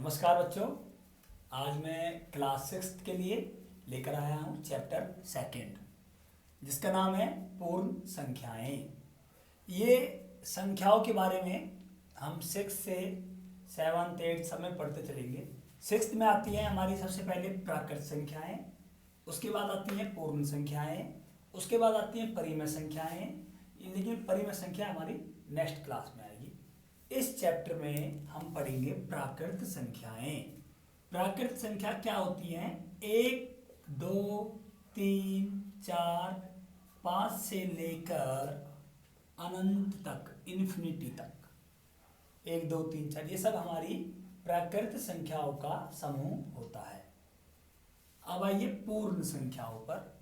नमस्कार बच्चों। आज मैं क्लास 6 के लिए लेकर आया हूँ चैप्टर सेकंड, जिसका नाम है पूर्ण संख्याएं। ये संख्याओं के बारे में हम 6 से 7, 8 सब में पढ़ते चलेंगे। 6 में आती है हमारी सबसे पहले प्राकृत संख्याएं, उसके बाद आती हैं पूर्ण संख्याएं, उसके बाद आती हैं परिमेय संख्याएं। लेकिन परिमेय संख्या हमारी नेक्स्ट क्लास में आएगी। इस चैप्टर में हम पढ़ेंगे प्राकृत संख्याएं। प्राकृत संख्या क्या होती हैं? 1, 2, 3, 4, 5 से लेकर अनंत तक, इन्फिनिटी तक। 1, 2, 3, 4 ये सब हमारी प्राकृत संख्याओं का समूह होता है। अब आइए पूर्ण संख्याओं पर।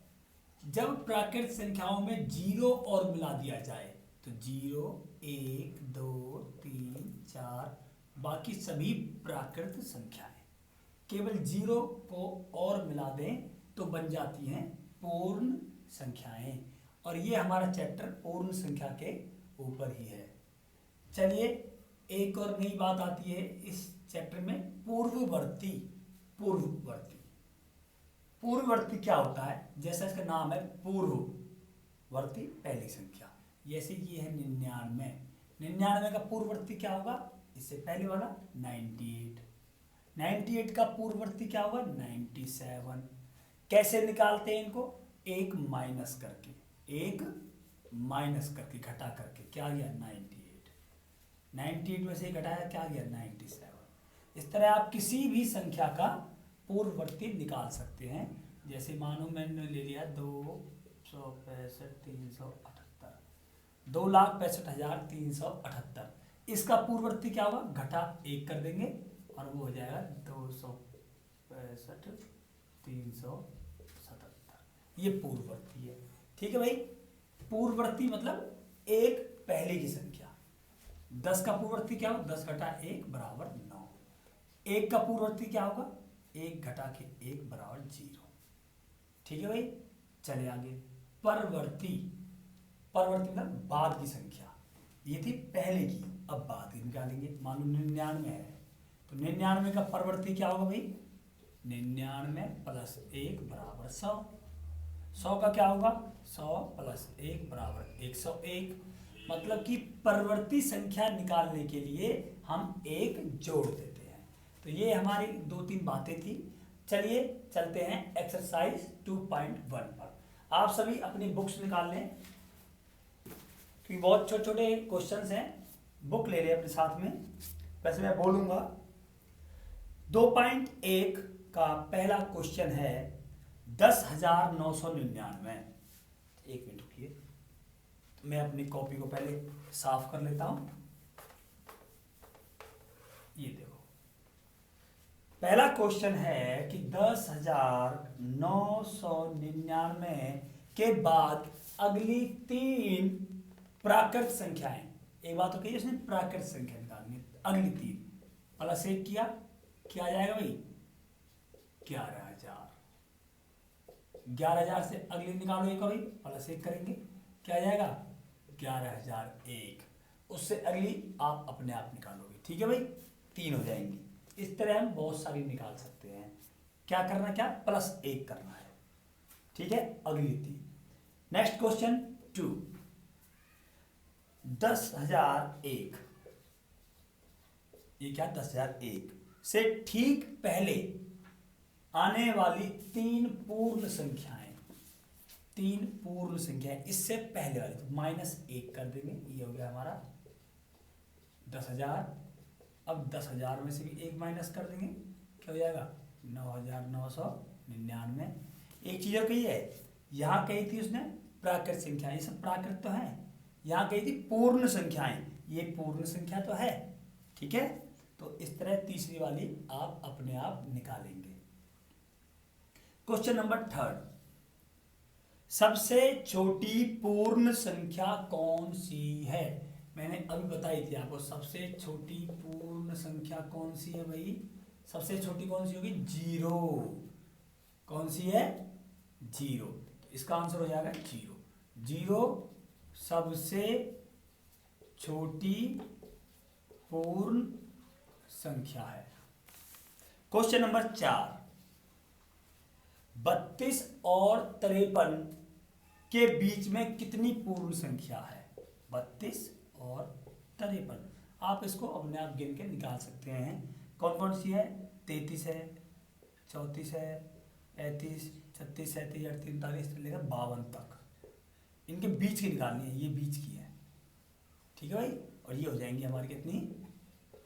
जब प्राकृत संख्याओं में जीरो और मिला दिया जाए तो 0, 1, 2, 3, 4 बाकी सभी प्राकृत संख्याएं केवल 0 को और मिला दें तो बन जाती हैं पूर्ण संख्याएं। और ये हमारा चैप्टर पूर्ण संख्या के ऊपर ही है। चलिए, एक और नई बात आती है इस चैप्टर में, पूर्ववर्ती। पूर्ववर्ती पूर्ववर्ती क्या होता है? जैसा इसका नाम है पूर्ववर्ती, पहली संख्या। जैसे ये है 99। 99 का पूर्ववर्ती क्या होगा? इससे पहले वाला 98। 98 का पूर्ववर्ती क्या होगा? 97। कैसे निकालते हैं इनको? एक माइनस करके घटा करके क्या गया? 98। 98 में से घटाया क्या गया? 97। इस तरह आप किसी भी संख्या का पूर्ववर्ती निकाल सकते हैं। जैसे मानो मैंने ले लिया 265,378, 2,65,378। इसका पूर्ववर्ती क्या होगा? घटा 1 कर देंगे और वो हो जाएगा 265,377। ये पूर्ववर्ती है। ठीक है भाई। पूर्ववर्ती मतलब एक पहले की संख्या। 10 का पूर्ववर्ती क्या होगा? 10 घटा 1 बराबर 9। 1 का पूर्ववर्ती क्या होगा? 1 घटा के 1 बराबर 0। ठीक है भाई। चले आगे। परवर्ती मतलब बाद की संख्या। ये थी पहले की, अब बाद की निकालेंगे। मान लो 99 है तो 99 का परवर्ती क्या होगा भाई? 99 प्लस 1 बराबर 100। 100 का क्या होगा? 100 प्लस 1 बराबर 101। मतलब कि परवर्ती संख्या निकालने के लिए हम 1 जोड़ देते हैं। तो ये हमारी 2-3 बातें थी। चलिए चलते हैं एक्सरसाइज 2.1 पर। आप सभी अपनी बुक्स निकाल लें, क्योंकि बहुत छोटे छोटे क्वेश्चंस हैं। बुक ले लें अपने साथ में। वैसे मैं बोलूंगा। 2.1 का पहला क्वेश्चन है 10,999। एक मिनट रुकिए, मैं अपनी कॉपी को पहले साफ कर लेता हूं। ये देखो, पहला क्वेश्चन है कि 10,999 के बाद अगली 3 प्राकृत संख्याएं। एक बात तो कही उसने प्राकृत संख्या निकालनी। अगली 3 प्लस 1 किया, क्या आ जाएगा भाई? 11,000। 11,000 से अगली निकालो एक भाई, प्लस 1 करेंगे, क्या आ जाएगा? 11,001। उससे अगली आप अपने आप निकालोगे। ठीक है भाई, 3 हो जाएंगी। इस तरह हम बहुत सारी निकाल सकते हैं। क्या करना? क्या प्लस 1 करना है। ठीक है, अगली 3। Next question 2, 10,001। ये क्या? 10,001 से ठीक पहले आने वाली 3 पूर्ण संख्याएं। 3 पूर्ण संख्याएं इससे पहले वाली, तो -1 कर देंगे। ये हो गया हमारा 10,000। अब 10,000 में से भी 1 माइनस कर देंगे, क्या हो जाएगा? 9,999। एक चीज और कही है, यहाँ कही थी उसने प्राकृत संख्याएं। ये सब प्राकृत तो है। यहाँ कही थी पूर्ण संख्याएं, ये पूर्ण संख्या तो है। ठीक है, तो इस तरह तीसरी वाली आप अपने आप निकालेंगे। क्वेश्चन नंबर 3, सबसे छोटी पूर्ण संख्या कौन सी है? मैंने अभी बताई थी आपको, सबसे छोटी पूर्ण संख्या कौन सी है भाई? सबसे छोटी कौन सी होगी? 0। कौन सी है? 0। तो इसका आंसर हो जाएगा 0। 0 सबसे छोटी पूर्ण संख्या है। क्वेश्चन नंबर 4, 32 और 53 के बीच में कितनी पूर्ण संख्या है? 32 और 53, आप इसको अपने आप गिन के निकाल सकते हैं। कौन कौन सी है? 33 है, 34 है, 35, 36, 37, 38, 39 लेकर 52 तक। इनके बीच की निकालनी है, ये बीच की है। ठीक है भाई, और ये हो जाएंगी हमारी कितनी?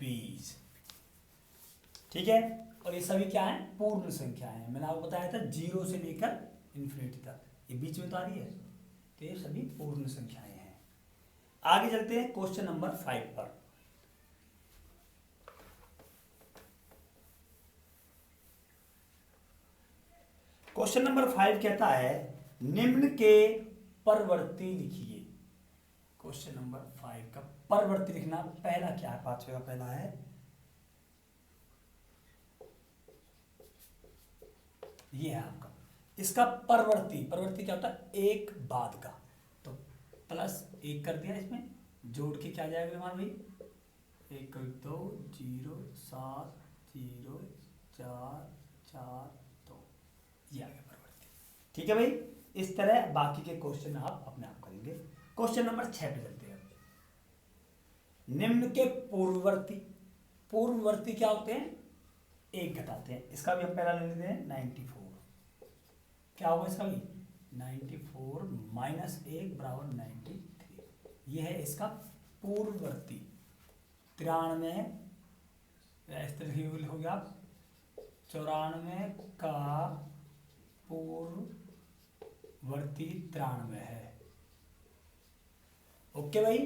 20। ठीक है, और ये सभी क्या है? पूर्ण संख्या है। मैंने आपको बताया था 0 से लेकर इन्फिनिटी तक, ये बीच में तो आ रही है, तो ये सभी पूर्ण संख्याएं हैं। आगे चलते हैं क्वेश्चन नंबर 5 पर। क्वेश्चन नंबर 5 कहता है निम्न के परवर्ती लिखिए। क्वेश्चन नंबर 5 का परवर्ती लिखना, पहला क्या है? 5वें का पहला है, ये है आपका। इसका परवर्ती, परवर्ती क्या होता है? एक बाद का, तो प्लस 1 कर दिया, इसमें जोड़ के क्या जाएगा हमारा भाई? 1 2 0 7 0 4 4 2, ये आ गया परवर्ती। ठीक है भाई, इस तरह बाकी के क्वेश्चन आप अपने आप करेंगे। क्वेश्चन नंबर 6 पे चलते हैं। निम्न के पूर्ववर्ती, पूर्ववर्ती क्या होते हैं? 1 घटाते हैं। इसका भी हम पहला ले लेते हैं 94। क्या होगा इसका भी? 94 माइनस 1 बराबर 93। ये है इसका पूर्ववर्ती। 93 इस तरह हो गया, 94 का पूर्ववर्ती 93 है। ओके भाई,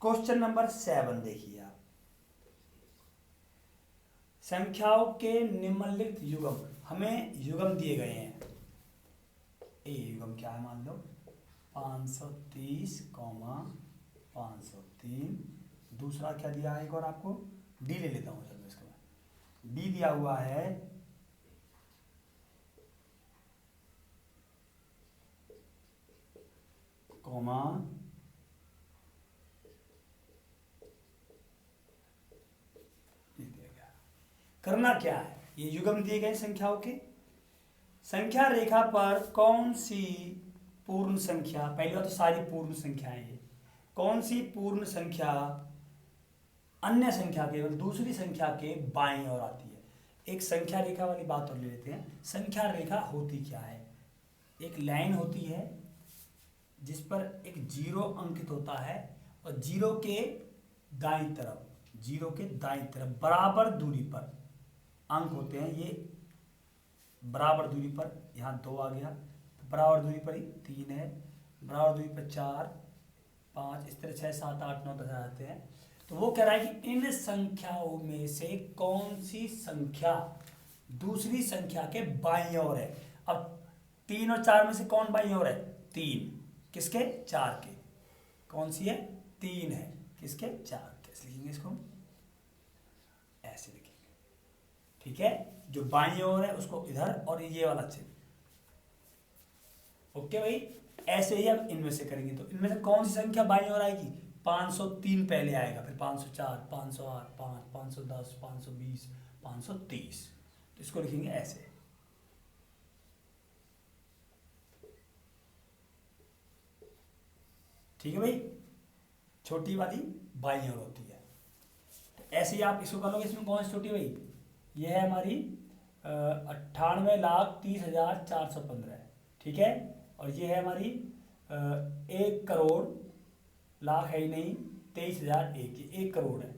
क्वेश्चन नंबर 7 देखिए आप। संख्याओं के निम्नलिखित युग्म, हमें युग्म दिए गए हैं। ए युग्म क्या है? मान लो 530, 503। दूसरा क्या दिया है? एक और आपको डी ले लेता हूँ, चलो इसको मैं। डी दिया हुआ है कॉमा करना क्या है? ये युग्म दिए गए संख्याओं के, संख्या रेखा पर कौन सी पूर्ण संख्या, पहली बात तो सारी पूर्ण संख्याएं हैं, कौन सी पूर्ण संख्या अन्य संख्या के मतलब दूसरी संख्या के बाईं ओर आती है। एक संख्या रेखा वाली बात और ले लेते हैं। संख्या रेखा होती क्या है? एक लाइन होती है जिस पर एक 0 अंकित होता है, और 0 के दाईं तरफ, 0 के दाईं तरफ बराबर दूरी पर अंक होते हैं। ये बराबर दूरी पर, यहाँ 2 आ गया, बराबर दूरी पर ही 3 है, बराबर दूरी पर 4 5, इस तरह 6 7 8 9 10 आते हैं। तो वो कह रहा है कि इन संख्याओं में से कौन सी संख्या दूसरी संख्या के बाईं ओर है। अब 3 और 4 में से कौन बाईं ओर है? 3, किसके? 4 के। कौन सी है? 3 है, किसके? 4। कैसे लिखेंगे इसको? ऐसे लिखेंगे। ठीक है, जो बाईं ओर है उसको इधर, और ये वाला चिन्ह। ओके भाई, ऐसे ही अब इनमें से करेंगे। तो इनमें से कौन सी संख्या बाईं ओर आएगी? 503 पहले आएगा, फिर 504, 508, 5, 510, 520, 530। तो इसको लिखेंगे ऐसे। ठीक है भाई, छोटी वाली बाईं ओर होती है। तो ऐसे ही आप इसको कर लोगे। इसमें कौन सी छोटी भाई? ये है हमारी 98,30,415 है। ठीक है, और ये है हमारी 1,00,00,000 लाख है ही नहीं, 23,001, ये 1 करोड़ है।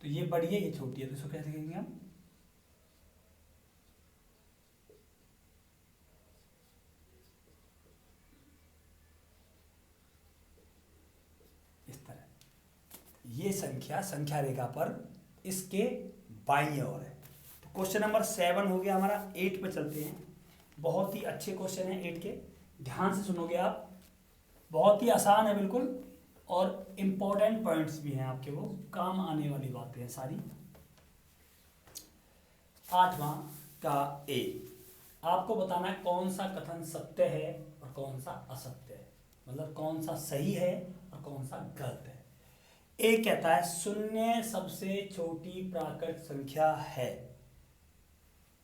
तो ये बड़ी है, ये छोटी है, तो इसको कैसे लिखेंगे हम? इस तरह। ये संख्या संख्या रेखा पर इसके बाईं ओर है। तो क्वेश्चन नंबर 7 हो गया हमारा। 8 पे चलते हैं। बहुत ही अच्छे क्वेश्चन हैं 8 के, ध्यान से सुनोगे आप। बहुत ही आसान है बिल्कुल, और इम्पोर्टेंट पॉइंट्स भी हैं आपके, वो काम आने वाली बातें हैं सारी। 8वां का ए, आपको बताना है कौन सा कथन सत्य है और कौन सा असत्य है, मतलब कौन सा सही है और कौन सा गलत है। ए कहता है शून्य सबसे छोटी प्राकृत संख्या है।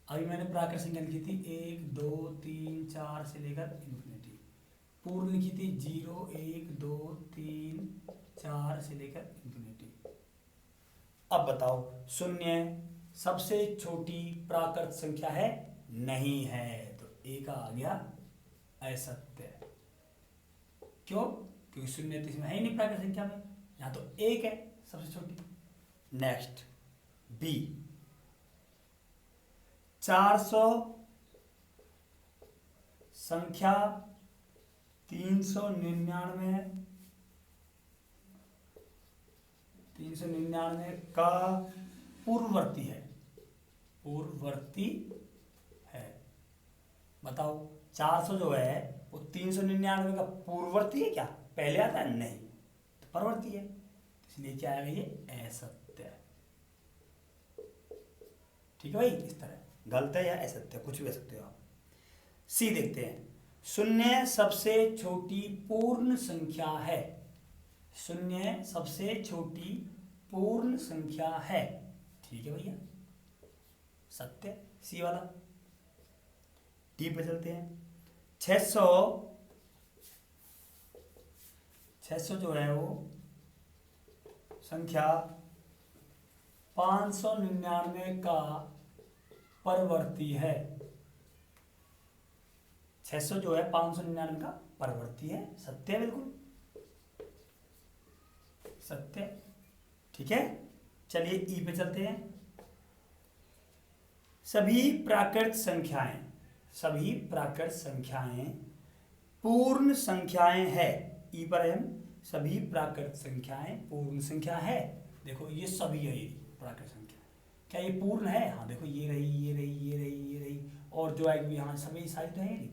अभी मैंने प्राकृत संख्या लिखी थी 1 2 3 4 से लेकर इन्फिनिटी। पूर्ण लिखी थी 0 1 2 3 4 से लेकर इन्फिनिटी। अब बताओ शून्य सबसे छोटी प्राकृत संख्या है? नहीं है, तो ए का आ गया असत्य। क्यों? क्योंकि शून्य तो इसमें है ही नहीं प्राकृत संख्या में, यहाँ तो एक है सबसे छोटी। नेक्स्ट बी, 400 संख्या 399 का पूर्ववर्ती है। पूर्ववर्ती है, बताओ 400 जो है वो 399 का पूर्ववर्ती है क्या? पहले आता है? नहीं, तो परवर्ती है, इसलिए क्या आएगा? ये असत्य है। ठीक है भाई, इस तरह गलत है या असत्य कुछ भी कह सकते हो आप। सी देखते हैं, शून्य सबसे छोटी पूर्ण संख्या है। शून्य सबसे छोटी पूर्ण संख्या है, ठीक है भैया, सत्य, सी वाला। डी पे चलते हैं, 600 जो है वो संख्या 599 का परवर्ती है। 600 जो है 599 का परवर्ती है, सत्य है, बिल्कुल सत्य, ठीक है। चलिए ई पे चलते हैं, सभी प्राकृत संख्याएं पूर्ण संख्याएं है। ई पर है, सभी प्राकृत संख्याएं पूर्ण संख्या है। देखो ये सभी है, ये प्राकृत संख्या, क्या ये पूर्ण है? हाँ देखो, ये रही, ये रही, ये रही, ये रही, और जो आएगी यहाँ सभी सारी तो है नहीं।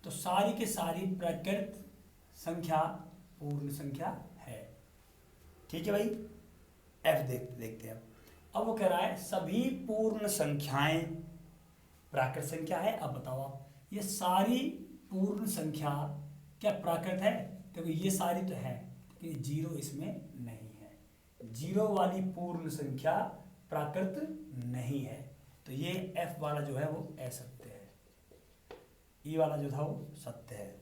तो सारी के सारी प्राकृत संख्या पूर्ण संख्या है, ठीक है भाई। एफ देखते हैं अब वो कह रहा है सभी पूर्ण संख्याएं प्राकृत संख्या है। अब बताओ आप, ये सारी पूर्ण संख्या क्या प्राकृत है? देखो ये सारी तो है, लेकिन जीरो इसमें नहीं है। जीरो वाली पूर्ण संख्या प्राकृत नहीं है, तो ये एफ वाला जो है वो असत्य है, ई वाला जो था वो सत्य है।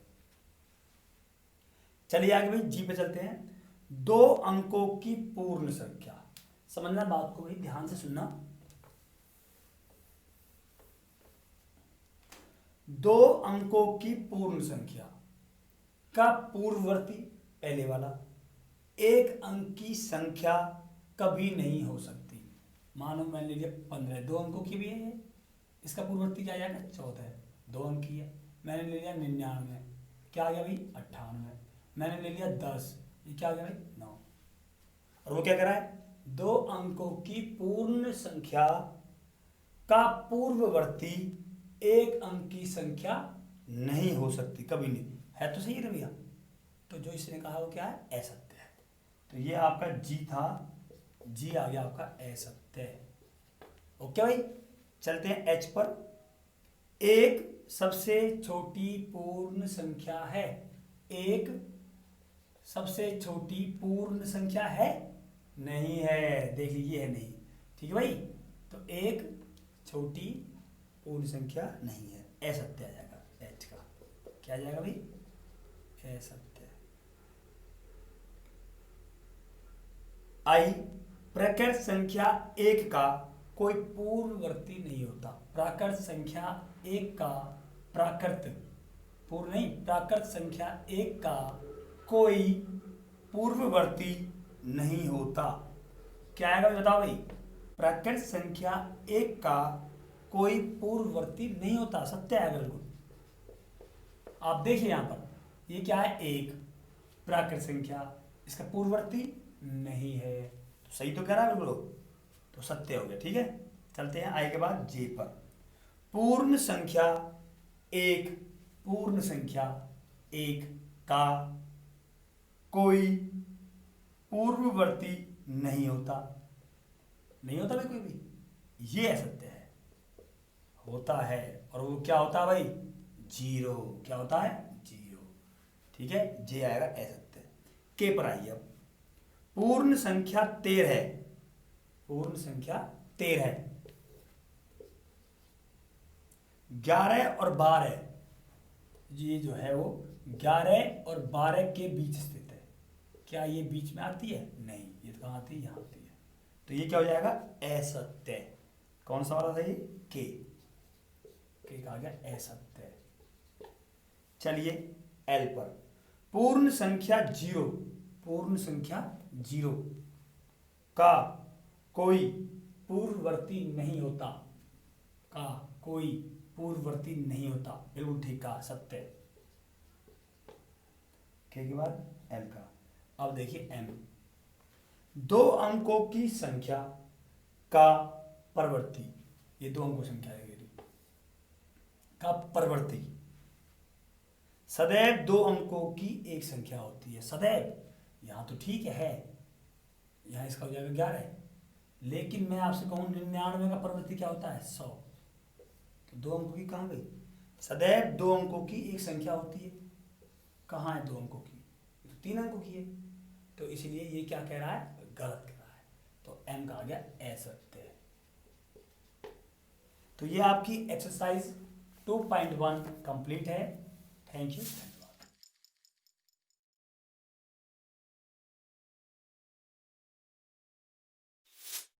चलिए आगे भाई जी पे चलते हैं, 2 अंकों की पूर्ण संख्या। समझना बात को भाई, ध्यान से सुनना। 2 अंकों की पूर्ण संख्या का पूर्ववर्ती, पहले वाला, 1 अंक की संख्या कभी नहीं हो सकती। मानो मैंने ले लिया 15, 2 अंकों की भी है ये, इसका पूर्ववर्ती क्या आ जाएगा? 14, 2 अंक की है। मैंने ले लिया 99, क्या आ गया भाई? 98। मैंने ले लिया 10, ये क्या आ गया भाई? 9। और वो क्या कह रहा है? 2 अंकों की पूर्ण संख्या का पूर्ववर्ती 1 अंक की संख्या नहीं हो सकती, कभी नहीं। है तो सही है भैया, तो जो इसने कहा वो क्या है? असत्य है। तो ये आपका जी था, जी आ गया आपका असत्य। ओके भाई, चलते हैं एच पर। 1 सबसे छोटी पूर्ण संख्या है। 1 सबसे छोटी पूर्ण संख्या है? नहीं है, देख लीजिए, है नहीं, ठीक है भाई। तो 1 छोटी पूर्ण संख्या नहीं है, असत्य आ जाएगा एच का। क्या आ जाएगा भाई? असत्य। आई, प्राकृत संख्या 1 का कोई पूर्ववर्ती नहीं होता। प्राकृत संख्या 1 का, प्राकृत पूर्ण नहीं, प्राकृत संख्या 1 का कोई पूर्ववर्ती नहीं होता। क्या आएगा बताओ भाई? प्राकृत संख्या 1 का कोई पूर्ववर्ती नहीं होता, सत्य आएगा बिल्कुल। आप देखिए यहां पर, ये क्या है? 1 प्राकृत संख्या, इसका पूर्ववर्ती नहीं है, तो सही तो कह रहा है बिल्कुल, तो सत्य हो गया, ठीक है। चलते हैं आई के बाद जे पर। पूर्ण संख्या 1, पूर्ण संख्या 1 का कोई पूर्ववर्ती नहीं होता। नहीं होता भाई कोई भी, ये असत्य है। होता है, और वो क्या होता है भाई? 0। क्या होता है? 0, ठीक है। जे आएगा असत्य। के पर आइए अब, पूर्ण संख्या 13 है। पूर्ण संख्या 13 है, 11 और 12, ये जो है वो 11 और 12 के बीच स्थित है। क्या ये बीच में आती है? नहीं, ये तो कहाँ आती है? यहाँ आती है। तो ये क्या हो जाएगा? असत्य। कौन सा वाला था ये? के कहा गया असत्य। चलिए एल पर, पूर्ण संख्या 0, पूर्ण संख्या 0 का कोई पूर्ववर्ती नहीं होता, का कोई पूर्ववर्ती नहीं होता। बिल्कुल ठीक कहा, सत्य। के बाद एल का। अब देखिए एम, 2 अंकों की संख्या का परवर्ती, ये 2 अंकों संख्या है का परवर्ती सदैव 2 अंकों की एक संख्या होती है। सदैव यहाँ तो ठीक है, यहाँ इसका हो जाएगा 11, लेकिन मैं आपसे कहूँ 99 का परवर्ती क्या होता है? 100। तो 2 अंकों की कहाँ गई? सदैव 2 अंकों की एक संख्या होती है। कहाँ है 2 अंकों की? तो 3 अंकों की है। तो इसलिए ये क्या कह रहा है? गलत कह रहा है। तो एम का आ गया असत्य। तो ये आपकी एक्सरसाइज 2.1 कंप्लीट है। Thank you.